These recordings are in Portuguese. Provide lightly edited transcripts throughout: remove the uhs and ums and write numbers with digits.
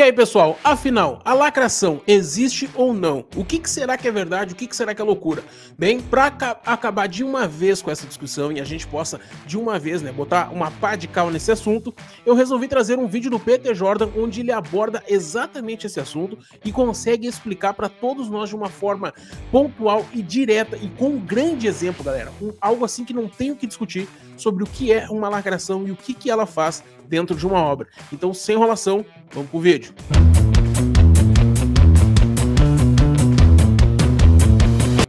E aí, pessoal, afinal, a lacração existe ou não? O que será que é verdade, o que será que é loucura? Bem, para acabar de uma vez com essa discussão e a gente possa, de uma vez, botar uma pá de cal nesse assunto, eu resolvi trazer um vídeo do Peter Jordan onde ele aborda exatamente esse assunto e consegue explicar para todos nós de uma forma pontual e direta e com um grande exemplo, galera. Algo assim que não tem o que discutir sobre o que é uma lacração e o que ela faz dentro de uma obra. Então, sem enrolação, vamos pro vídeo.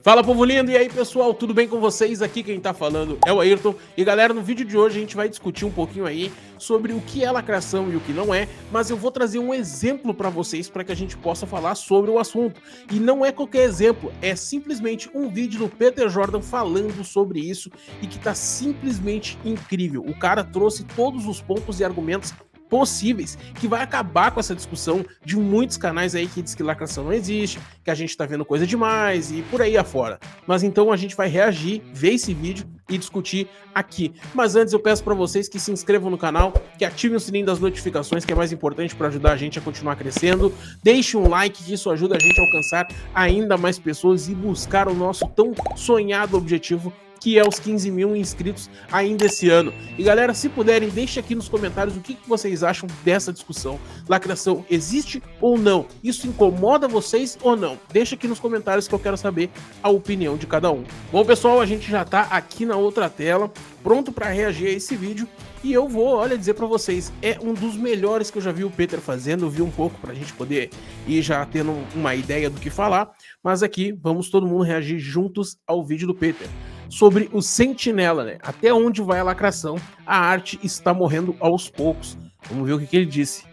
Fala, povo lindo, e aí, pessoal, tudo bem com vocês? Aqui quem tá falando é o Ayrton. E galera, no vídeo de hoje a gente vai discutir um pouquinho aí sobre o que é lacração e o que não é, mas eu vou trazer um exemplo para vocês para que a gente possa falar sobre o assunto. E não é qualquer exemplo, é simplesmente um vídeo do Peter Jordan falando sobre isso e que tá simplesmente incrível. O cara trouxe todos os pontos e argumentos possíveis, que vai acabar com essa discussão de muitos canais aí que diz que lacração não existe, que a gente tá vendo coisa demais e por aí afora. Mas então a gente vai reagir, ver esse vídeo e discutir aqui. Mas antes eu peço para vocês que se inscrevam no canal, que ativem o sininho das notificações, que é mais importante para ajudar a gente a continuar crescendo. Deixe um like, que isso ajuda a gente a alcançar ainda mais pessoas e buscar o nosso tão sonhado objetivo, que é os 15 mil inscritos ainda esse ano. E galera, se puderem, deixe aqui nos comentários o que vocês acham dessa discussão. Lacração existe ou não? Isso incomoda vocês ou não? Deixa aqui nos comentários que eu quero saber a opinião de cada um. Bom, pessoal, a gente já tá aqui na outra tela, pronto para reagir a esse vídeo. E eu vou, olha, dizer pra vocês, é um dos melhores que eu já vi o Peter fazendo. Eu vi um pouco pra gente poder ir já tendo uma ideia do que falar. Mas aqui, vamos todo mundo reagir juntos ao vídeo do Peter sobre o Sentinela, Até onde vai a lacração? A arte está morrendo aos poucos. Vamos ver o que ele disse.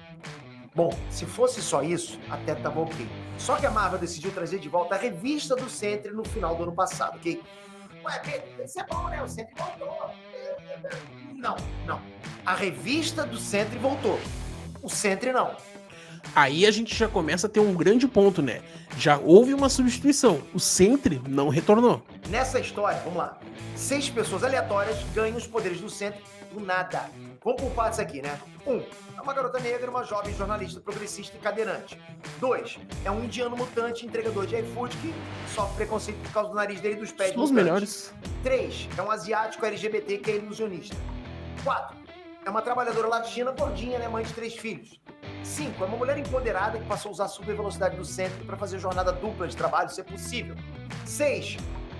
Bom, se fosse só isso, até tava ok. Só que a Marvel decidiu trazer de volta a revista do Sentry no final do ano passado, ok? Ué, Pedro, isso é bom, né? O Sentry voltou. Não. A revista do Sentry voltou. O Sentry não. Aí a gente já começa a ter um grande ponto, Já houve uma substituição. O Sentry não retornou. Nessa história, vamos lá. 6 pessoas aleatórias ganham os poderes do Sentry do nada. Vamos por partes aqui, 1. É uma garota negra, uma jovem jornalista progressista e cadeirante. 2. É um indiano mutante entregador de iFood que sofre preconceito por causa do nariz dele e dos pés mutantes. Os melhores. 3. É um asiático LGBT que é ilusionista. 4. É uma trabalhadora latina gordinha, mãe de 3 filhos. 5. É uma mulher empoderada que passou a usar a super velocidade do Sentry para fazer jornada dupla de trabalho, se é possível. 6.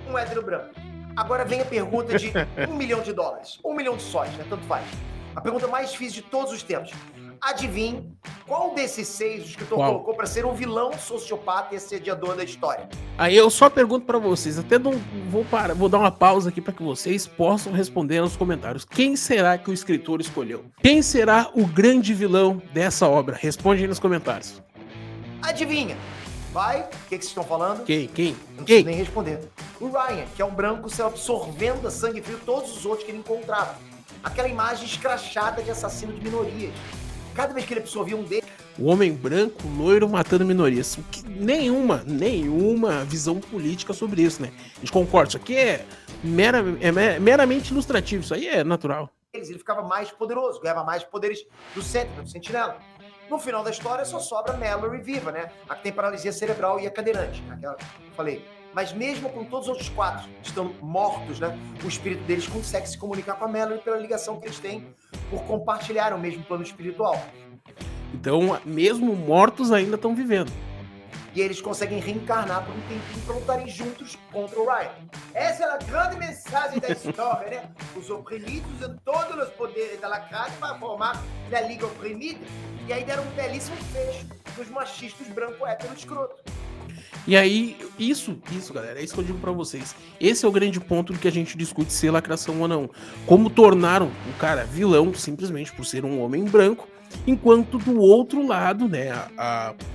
Um hétero branco. Agora vem a pergunta de $1 milhão. 1 milhão de sóis, tanto faz. A pergunta mais difícil de todos os tempos. Adivinhe qual desses 6 o escritor colocou para ser um vilão sociopata e assediador da história? Aí eu só pergunto para vocês, vou dar uma pausa aqui para que vocês possam responder nos comentários. Quem será que o escritor escolheu? Quem será o grande vilão dessa obra? Responde aí nos comentários. Adivinha? Vai? O que vocês estão falando? Quem? Não preciso nem responder. O Ryan, que é um branco, saiu absorvendo a sangue frio todos os outros que ele encontrava. Aquela imagem escrachada de assassino de minorias. Cada vez que ele absorvia um deles... O homem branco, loiro, matando minorias. Nenhuma visão política sobre isso, A gente concorda, isso aqui é meramente ilustrativo, isso aí é natural. Ele ficava mais poderoso, ganhava mais poderes do Sentry, do Sentinela. No final da história só sobra Mallory viva, A que tem paralisia cerebral e a cadeirante, aquela que eu falei. Mas mesmo com todos os outros 4 que estão mortos, o espírito deles consegue se comunicar com a Mallory pela ligação que eles têm por compartilhar o mesmo plano espiritual. Então, mesmo mortos ainda estão vivendo. E eles conseguem reencarnar por um tempinho para lutarem juntos contra o Ryan. Essa é a grande mensagem da história, Os oprimidos usam todos os poderes da lacrada para formar a Liga Oprimida. E aí deram um belíssimo fecho dos machistas branco hétero escroto. E aí, isso, galera, é isso que eu digo pra vocês. Esse é o grande ponto do que a gente discute se é lacração ou não. Como tornaram o cara vilão simplesmente por ser um homem branco, enquanto do outro lado,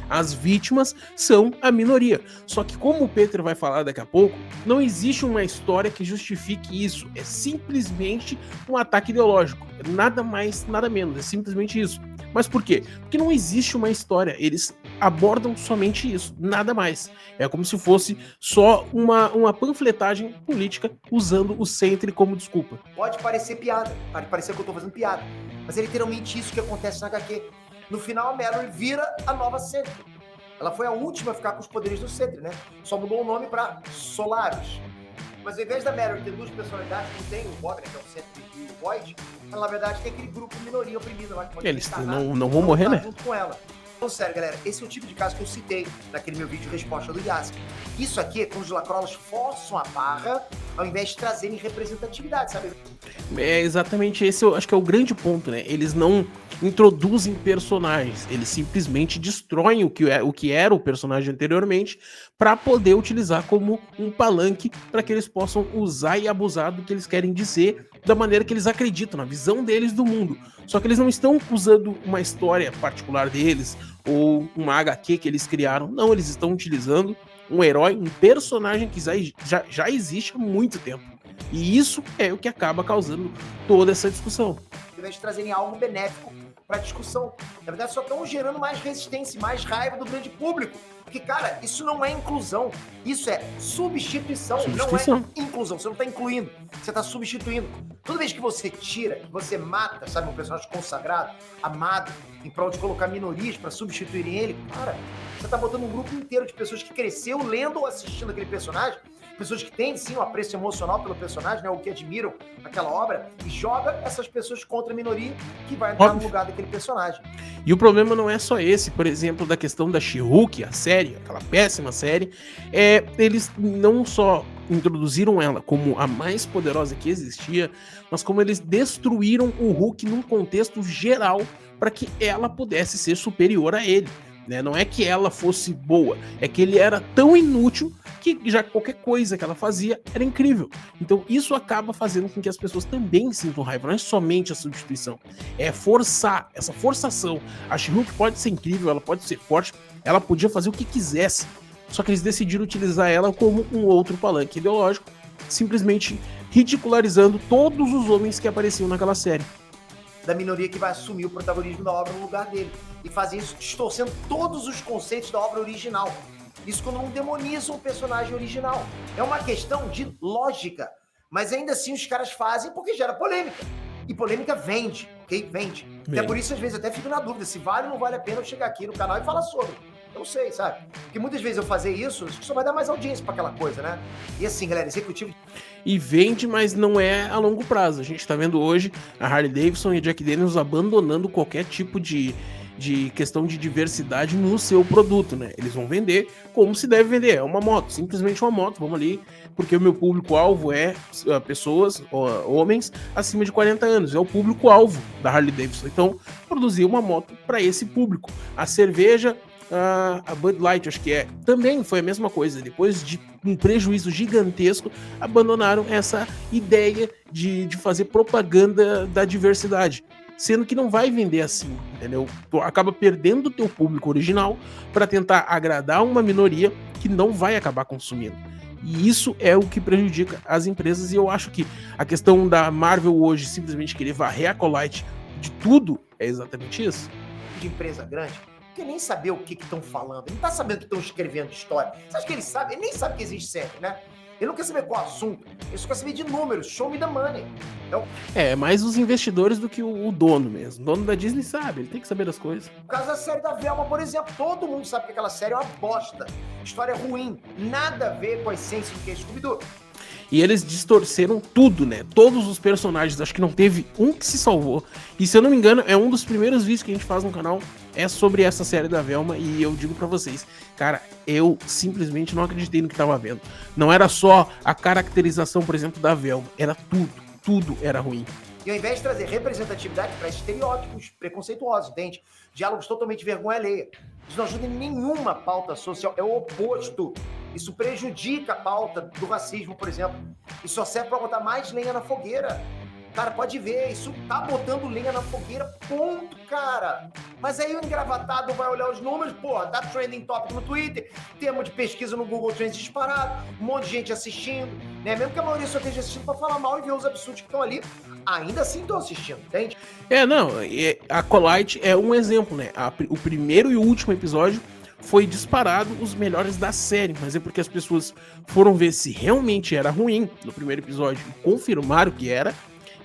as vítimas são a minoria. Só que como o Peter vai falar daqui a pouco, não existe uma história que justifique isso. É simplesmente um ataque ideológico. Nada mais, nada menos. É simplesmente isso. Mas por quê? Porque não existe uma história. Eles abordam somente isso, nada mais. É como se fosse só uma panfletagem política usando o Sentry como desculpa. Pode parecer piada, pode parecer que eu tô fazendo piada, mas é literalmente isso que acontece na HQ. No final, a Mallory vira a nova Sentry. Ela foi a última a ficar com os poderes do Sentry, né? Só mudou o nome pra Solaris. Mas ao invés da Mallory ter duas personalidades, como tem o Bob, né, que é o Sentry e o Void, ela na verdade tem aquele grupo minoria oprimida lá que pode Eles não vão morrer, né? Junto com ela. Então, sério, galera, esse é o tipo de caso que eu citei naquele meu vídeo de resposta do Yasuo. Isso aqui é quando os lacrolas forçam a barra ao invés de trazerem representatividade, sabe? É exatamente esse, eu acho que é o grande ponto, né? Eles não introduzem personagens, eles simplesmente destroem o que era o personagem anteriormente para poder utilizar como um palanque para que eles possam usar e abusar do que eles querem dizer da maneira que eles acreditam, na visão deles do mundo. Só que eles não estão usando uma história particular deles ou uma HQ que eles criaram, não, eles estão utilizando um herói, um personagem que já existe há muito tempo. E isso é o que acaba causando toda essa discussão. Ao invés de trazerem algo benéfico para a discussão. Na verdade, só estão gerando mais resistência, mais raiva do grande público. Porque, cara, isso não é inclusão. Isso é substituição. Não é inclusão. Você não está incluindo. Você está substituindo. Toda vez que você tira, que você mata, sabe, um personagem consagrado, amado, em prol de colocar minorias para substituírem ele, cara, você está botando um grupo inteiro de pessoas que cresceu lendo ou assistindo aquele personagem, pessoas que têm, sim, um apreço emocional pelo personagem, né, o que admiram aquela obra, e joga essas pessoas contra a minoria que vai entrar no lugar daquele personagem. E o problema não é só esse, por exemplo, da questão da She-Hulk, a série, aquela péssima série, eles não só introduziram ela como a mais poderosa que existia, mas como eles destruíram o Hulk num contexto geral para que ela pudesse ser superior a ele. Né? Não é que ela fosse boa, é que ele era tão inútil que já qualquer coisa que ela fazia era incrível. Então isso acaba fazendo com que as pessoas também sintam raiva, não é somente a substituição, é forçar, essa forçação. A She-Hulk pode ser incrível, ela pode ser forte, ela podia fazer o que quisesse, só que eles decidiram utilizar ela como um outro palanque ideológico, simplesmente ridicularizando todos os homens que apareciam naquela série. Da minoria que vai assumir o protagonismo da obra no lugar dele. E fazer isso distorcendo todos os conceitos da obra original. Isso quando não demonizam o personagem original. É uma questão de lógica. Mas ainda assim os caras fazem porque gera polêmica. E polêmica vende, ok? Vende. Até por isso, às vezes, eu até fico na dúvida se vale ou não vale a pena eu chegar aqui no canal e falar sobre. Eu não sei, sabe? Porque muitas vezes eu fazer isso, acho que só vai dar mais audiência pra aquela coisa, né? E assim, galera, executivo... E vende, mas não é a longo prazo. A gente tá vendo hoje a Harley Davidson e a Jack Daniels abandonando qualquer tipo de questão de diversidade no seu produto, né? Eles vão vender como se deve vender. É uma moto, simplesmente uma moto. Vamos ali, porque o meu público-alvo é pessoas, homens acima de 40 anos. É o público-alvo da Harley Davidson. Então, produzir uma moto para esse público. A cerveja... a Bud Light, acho que também foi a mesma coisa. Depois de um prejuízo gigantesco, abandonaram essa ideia de fazer propaganda da diversidade, sendo que não vai vender assim, entendeu? Tu acaba perdendo o teu público original para tentar agradar uma minoria que não vai acabar consumindo. E isso é o que prejudica as empresas, e eu acho que a questão da Marvel hoje simplesmente querer varrer a Colite de tudo é exatamente isso. De empresa grande, porque nem saber o que estão falando, ele não tá sabendo que estão escrevendo história. Você acha que ele sabe? Ele nem sabe que existe série, né? Ele não quer saber qual assunto, ele só quer saber de números, show me the money. Então, mais os investidores do que o dono mesmo. O dono da Disney sabe, ele tem que saber das coisas. No caso da série da Velma, por exemplo, todo mundo sabe que aquela série é uma bosta. História ruim, nada a ver com a essência do que é Scooby-Doo. E eles distorceram tudo, né? Todos os personagens, acho que não teve um que se salvou. E se eu não me engano, é um dos primeiros vídeos que a gente faz no canal, é sobre essa série da Velma. E eu digo pra vocês, cara, eu simplesmente não acreditei no que tava vendo. Não era só a caracterização, por exemplo, da Velma, era tudo era ruim. E ao invés de trazer representatividade, traz estereótipos preconceituosos, entende? Diálogos totalmente vergonha alheia. Isso não ajuda em nenhuma pauta social, é o oposto. Isso prejudica a pauta do racismo, por exemplo. Isso só serve para botar mais lenha na fogueira. Cara, pode ver, isso tá botando lenha na fogueira, ponto, cara. Mas aí o engravatado vai olhar os números, porra, tá trending topic no Twitter, tema de pesquisa no Google Trends disparado, um monte de gente assistindo, né? Mesmo que a maioria só esteja assistindo pra falar mal e ver os absurdos que estão ali, ainda assim estão assistindo, entende? A Colite é um exemplo, né? O primeiro e o último episódio foi disparado os melhores da série, mas é porque as pessoas foram ver se realmente era ruim no primeiro episódio e confirmaram que era.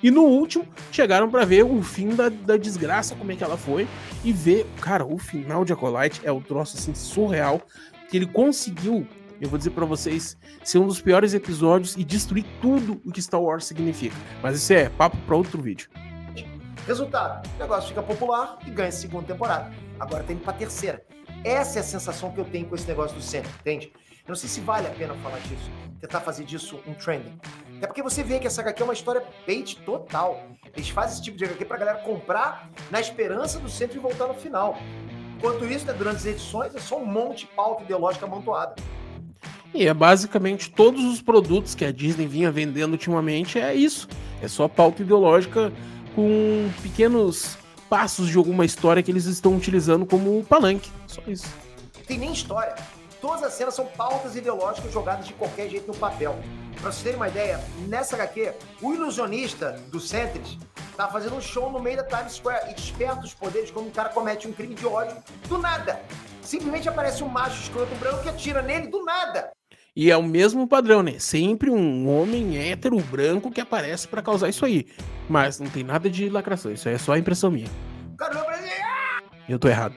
E no último, chegaram pra ver o fim da desgraça, como é que ela foi, e ver, cara, o final de Acolyte é um troço assim surreal, que ele conseguiu, eu vou dizer pra vocês, ser um dos piores episódios e destruir tudo o que Star Wars significa. Mas isso é papo pra outro vídeo. Resultado, o negócio fica popular e ganha a segunda temporada. Agora tem pra terceira. Essa é a sensação que eu tenho com esse negócio do centro, entende? Eu não sei se vale a pena falar disso, tentar fazer disso um trending. Até porque você vê que essa HQ é uma história bait total. Eles fazem esse tipo de HQ pra galera comprar na esperança do centro e voltar no final. Enquanto isso, né, durante as edições, é só um monte de pauta ideológica amontoada. E é basicamente todos os produtos que a Disney vinha vendendo ultimamente é isso. É só pauta ideológica com pequenos passos de alguma história que eles estão utilizando como palanque. Só isso. Não tem nem história. Todas as cenas são pautas ideológicas jogadas de qualquer jeito no papel. Pra vocês terem uma ideia, nessa HQ, o ilusionista do Sentries tá fazendo um show no meio da Times Square e desperta os poderes quando um cara comete um crime de ódio do nada. Simplesmente aparece um macho escroto branco que atira nele do nada. E é o mesmo padrão, né? Sempre um homem hétero branco que aparece pra causar isso aí. Mas não tem nada de lacração, isso aí é só a impressão minha. O cara olhou pra ele e... Eu tô errado.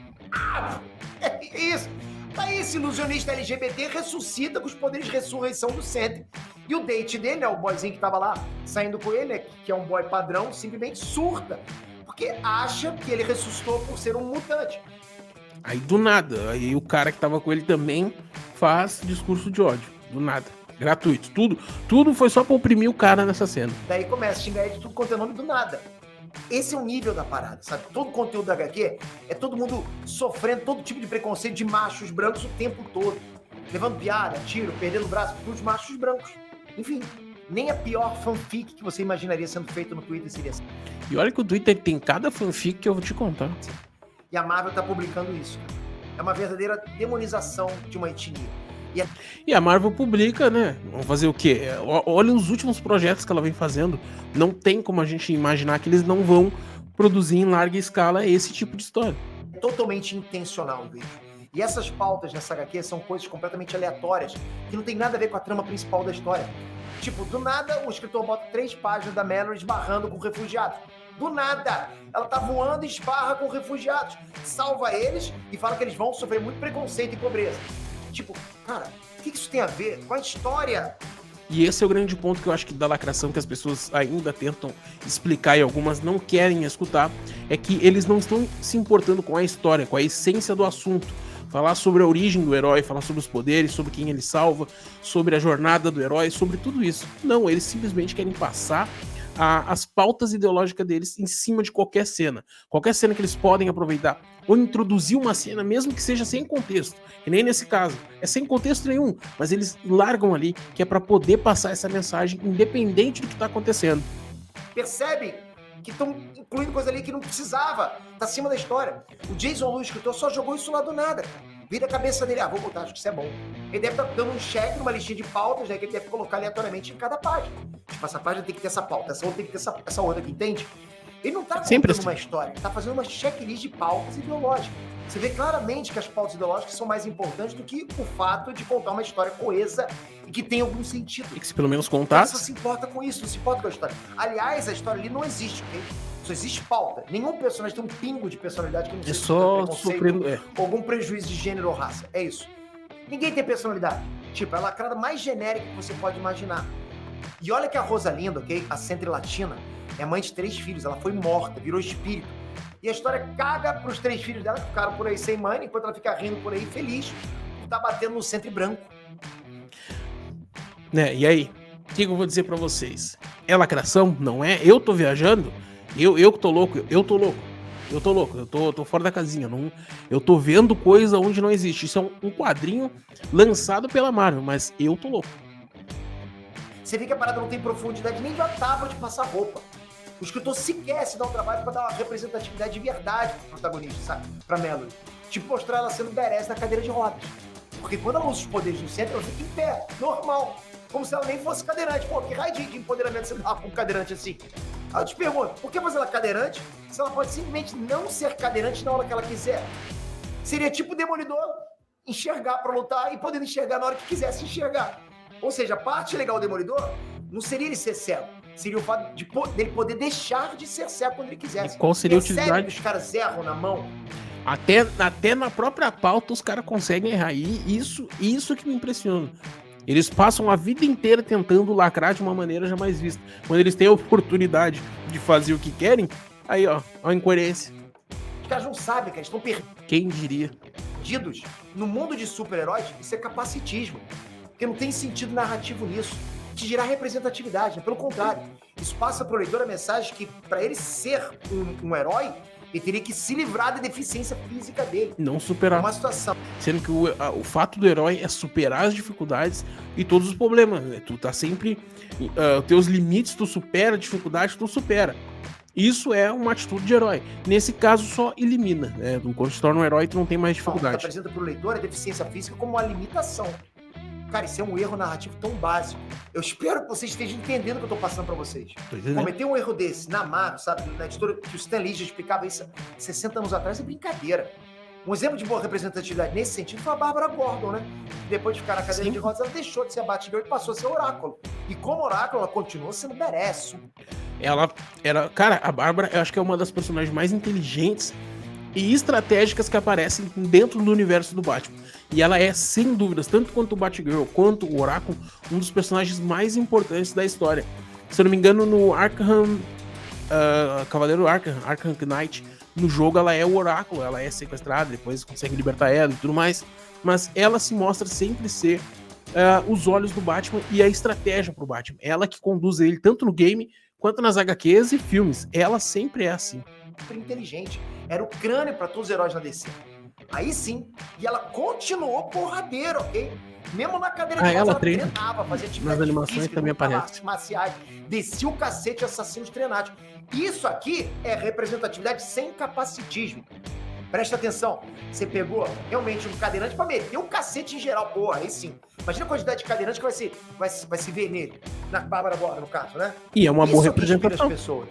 É isso. Aí esse ilusionista LGBT ressuscita com os poderes de ressurreição do Sentry. E o date dele, né, o boyzinho que tava lá saindo com ele, que é um boy padrão, simplesmente surta. Porque acha que ele ressuscitou por ser um mutante. Aí do nada, aí o cara que tava com ele também faz discurso de ódio. Do nada. Gratuito. Tudo foi só pra oprimir o cara nessa cena. Daí começa a xingar ele de tudo quanto é nome do nada. Esse é o nível da parada, sabe? Todo o conteúdo da HQ é todo mundo sofrendo todo tipo de preconceito de machos brancos o tempo todo. Levando piada, tiro, perdendo o braço dos machos brancos. Enfim, nem a pior fanfic que você imaginaria sendo feita no Twitter seria assim. E olha que o Twitter tem cada fanfic que eu vou te contar. E a Marvel tá publicando isso. É uma verdadeira demonização de uma etnia. E a Marvel publica, né? Vamos fazer o quê? Olha os últimos projetos que ela vem fazendo. Não tem como a gente imaginar que eles não vão produzir em larga escala esse tipo de história. É totalmente intencional o vídeo. E essas pautas nessa HQ são coisas completamente aleatórias, que não tem nada a ver com a trama principal da história. Tipo, do nada, o escritor bota 3 páginas da Mallory esbarrando com refugiados. Do nada! Ela tá voando e esbarra com refugiados. Salva eles e fala que eles vão sofrer muito preconceito e pobreza. Tipo, cara, o que isso tem a ver com a história? E esse é o grande ponto que eu acho que da lacração que as pessoas ainda tentam explicar e algumas não querem escutar, é que eles não estão se importando com a história, com a essência do assunto. Falar sobre a origem do herói, falar sobre os poderes, sobre quem ele salva, sobre a jornada do herói, sobre tudo isso. Não, eles simplesmente querem passar as pautas ideológicas deles em cima de qualquer cena. Qualquer cena que eles podem aproveitar. Ou introduzir uma cena, mesmo que seja sem contexto. Que nem nesse caso. É sem contexto nenhum. Mas eles largam ali, que é pra poder passar essa mensagem independente do que tá acontecendo. Percebe que estão incluindo coisa ali que não precisava. Tá acima da história. O Jason Lu, escritor, só jogou isso lá do nada. Vira a cabeça dele, vou botar, acho que isso é bom. Ele deve estar dando um check numa listinha de pautas, né, que ele deve colocar aleatoriamente em cada página. Tipo, essa página tem que ter essa pauta, essa outra tem que ter essa outra aqui, entende? Ele não tá contando uma história, ele tá fazendo uma checklist de pautas ideológicas. Você vê claramente que as pautas ideológicas são mais importantes do que o fato de contar uma história coesa e que tem algum sentido. E que se pelo menos contasse. Você só se importa com isso, não se importa com a história. Aliás, a história ali não existe, ok? Só existe pauta. Nenhum personagem tem um pingo de personalidade que não seja só sofrendo ou algum prejuízo de gênero ou raça. É isso. Ninguém tem personalidade. Tipo, é a lacrada mais genérica que você pode imaginar. E olha que a Rosalinda, ok? A Sentry Latina, é mãe de 3 filhos. Ela foi morta, virou espírito. E a história caga pros 3 filhos dela que ficaram por aí sem mãe, enquanto ela fica rindo por aí feliz por tá batendo no Sentry branco. Né, e aí? O que eu vou dizer pra vocês? É lacração? Não é? Eu tô viajando? Eu que tô louco? Eu tô louco. Eu tô fora da casinha. Eu tô vendo coisa onde não existe. Isso é um quadrinho lançado pela Marvel, mas eu tô louco. Você vê que a parada não tem profundidade nem da tábua de passar roupa. O escritor sequer se dá um trabalho pra dar uma representatividade de verdade pro protagonista, sabe? Pra Mallory. Tipo, mostrar ela sendo badass na cadeira de rodas. Porque quando ela usa os poderes no centro, ela fica em pé, normal. Como se ela nem fosse cadeirante. Pô, que raio de empoderamento você dá pra um cadeirante assim? Aí eu te pergunto, por que fazer ela cadeirante se ela pode simplesmente não ser cadeirante na hora que ela quiser? Seria tipo o Demolidor enxergar pra lutar e poder enxergar na hora que quisesse enxergar. Ou seja, a parte legal do Demolidor Não seria ele ser cego. Seria o fato dele poder deixar de ser cego quando ele quisesse. E qual seria a Percebe utilidade? que os caras erram na mão? Até na própria pauta os caras conseguem errar. E isso que me impressiona. Eles passam a vida inteira tentando lacrar de uma maneira jamais vista. Quando eles têm a oportunidade de fazer o que querem, aí ó a incoerência. Os caras não sabem, cara, eles estão Quem diria? perdidos. No mundo de super-heróis, isso é capacitismo. Porque não tem sentido narrativo nisso. Te dirá representatividade, né? Pelo contrário. Isso passa para o leitor a mensagem que, para ele ser um herói, ele teria que se livrar da deficiência física dele. Não superar. Uma situação. Sendo que o fato do herói é superar as dificuldades e todos os problemas, né? Tu tá sempre... teus limites, tu supera, a dificuldade, tu supera. Isso é uma atitude de herói. Nesse caso, só elimina, né? Quando se torna um herói, tu não tem mais dificuldade. Apresenta para o leitor a deficiência física como uma limitação. Cara, isso é um erro narrativo tão básico. Eu espero que vocês estejam entendendo o que eu tô passando para vocês. Cometer um erro desse na Marvel, sabe? Na editora que o Stan Lee já explicava isso 60 anos atrás, é brincadeira. Um exemplo de boa representatividade nesse sentido foi a Bárbara Gordon, né? Depois de ficar na cadeira de rodas, ela deixou de ser a Batgirl e passou a ser Oráculo. E como Oráculo, ela continuou sendo badass. Ela era... Cara, a Bárbara, eu acho que é uma das personagens mais inteligentes e estratégicas que aparecem dentro do universo do Batman. E ela é, sem dúvidas, tanto quanto o Batgirl quanto o Oráculo, um dos personagens mais importantes da história. Se eu não me engano, no Arkham... Cavaleiro Arkham Knight, no jogo ela é o Oráculo, ela é sequestrada, depois consegue libertar ela e tudo mais. Mas ela se mostra sempre ser os olhos do Batman e a estratégia pro Batman. Ela que conduz ele tanto no game quanto nas HQs e filmes. Ela sempre é assim. Super inteligente. Era o crânio para todos os heróis na DC. Aí sim. E ela continuou porradeira, ok? Mesmo na cadeira de rodas, ela treinava, fazia nas animações também aparece. Marciais, descia o cacete assassinos treinados. Isso aqui é representatividade sem capacitismo. Presta atenção. Você pegou realmente um cadeirante pra meter um cacete em geral. Porra, aí sim. Imagina a quantidade de cadeirante que vai se ver nele. Na Bárbara agora, no caso, né? E é uma boa representação. As pessoas.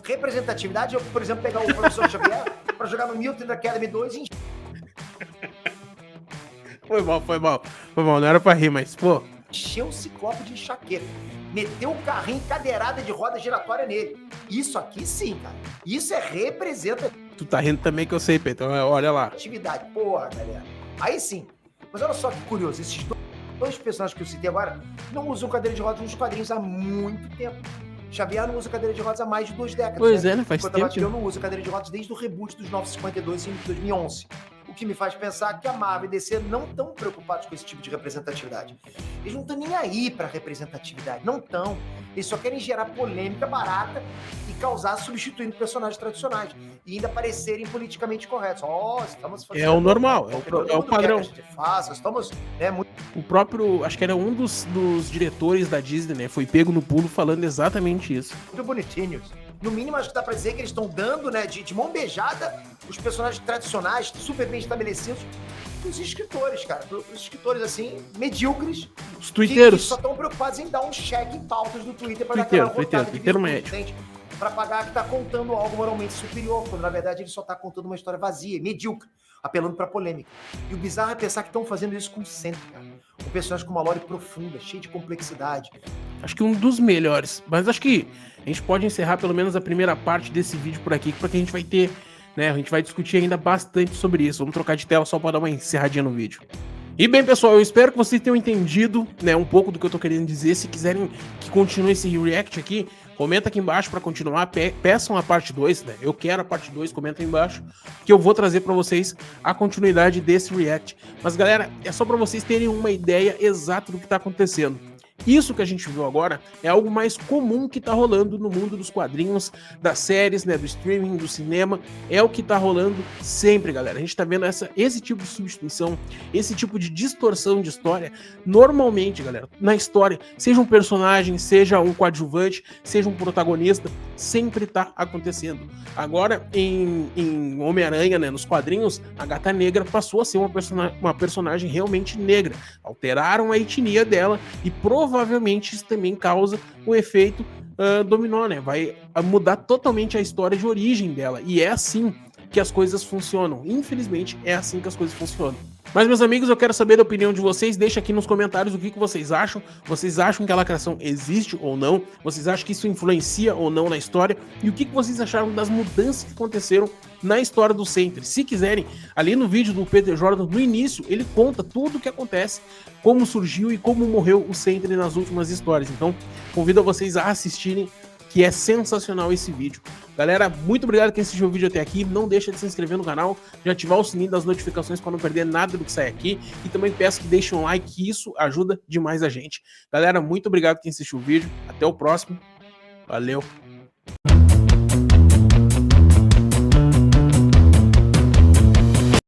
Representatividade é, por exemplo, pegar o professor Xavier pra jogar no Mutant Academy 2 e... Foi mal. Não era pra rir, mas, pô... Encheu o Ciclope de enxaqueca. Meteu o carrinho cadeirada de roda giratória nele. Isso aqui sim, cara. Isso é representatividade. Tu tá rindo também que eu sei, Pedro. Então, olha lá. Atividade, porra, galera. Aí sim. Mas olha só que curioso. Esses dois personagens que eu citei agora não usam cadeira de rodas nos quadrinhos há muito tempo. Xavier não usa cadeira de rodas há mais de 2 décadas. Pois é, né? Faz tempo. Eu não uso cadeira de rodas desde o reboot dos 952 em 2011. O que me faz pensar que a Marvel e DC não estão preocupados com esse tipo de representatividade. Eles não estão nem aí para representatividade, não estão. Eles só querem gerar polêmica barata e causar substituindo personagens tradicionais e ainda parecerem politicamente corretos. Estamos fazendo... É o normal, é o padrão. Estamos, né, muito... O próprio, acho que era um dos diretores da Disney, né, foi pego no pulo falando exatamente isso. Muito bonitinhos. No mínimo, acho que dá pra dizer que eles estão dando, né, de mão beijada, os personagens tradicionais, super bem estabelecidos, os escritores, cara. Os escritores, assim, medíocres. Os twitteiros. Que só estão preocupados em dar um check em pautas do Twitter pra dar aquela rotada de vídeo pra pagar que tá contando algo moralmente superior, quando na verdade ele só tá contando uma história vazia, medíocre, apelando pra polêmica. E o bizarro é pensar que estão fazendo isso com o Sentry, cara. Um personagem com uma lore profunda, cheio de complexidade. Acho que um dos melhores. Mas acho que a gente pode encerrar pelo menos a primeira parte desse vídeo por aqui, porque a gente vai ter, né, a gente vai discutir ainda bastante sobre isso. Vamos trocar de tela só para dar uma encerradinha no vídeo. E bem, pessoal, eu espero que vocês tenham entendido, né, um pouco do que eu tô querendo dizer. Se quiserem que continue esse react aqui, comenta aqui embaixo para continuar, peçam a parte 2, né? Eu quero a parte 2, comenta aí embaixo, que eu vou trazer para vocês a continuidade desse react. Mas galera, é só para vocês terem uma ideia exata do que tá acontecendo. Isso que a gente viu agora é algo mais comum que tá rolando no mundo dos quadrinhos, das séries, né, do streaming, do cinema. É o que tá rolando sempre, galera. A gente tá vendo esse tipo de substituição, esse tipo de distorção de história. Normalmente, galera, na história, seja um personagem, seja um coadjuvante, seja um protagonista, sempre tá acontecendo. Agora, em Homem-Aranha, né, nos quadrinhos, a Gata Negra passou a ser uma personagem realmente negra. Alteraram a etnia dela e provavelmente isso também causa um efeito dominó, né? Vai mudar totalmente a história de origem dela. E é assim que as coisas funcionam. Infelizmente, é assim que as coisas funcionam. Mas, meus amigos, eu quero saber a opinião de vocês. Deixa aqui nos comentários o que vocês acham. Vocês acham que a lacração existe ou não? Vocês acham que isso influencia ou não na história? E o que vocês acharam das mudanças que aconteceram na história do Sentry? Se quiserem, ali no vídeo do Peter Jordan, no início, ele conta tudo o que acontece, como surgiu e como morreu o Sentry nas últimas histórias. Então, convido a vocês a assistirem, que é sensacional esse vídeo. Galera, muito obrigado quem assistiu o vídeo até aqui. Não deixa de se inscrever no canal, de ativar o sininho das notificações para não perder nada do que sai aqui. E também peço que deixem um like, que isso ajuda demais a gente. Galera, muito obrigado quem assistiu o vídeo. Até o próximo. Valeu!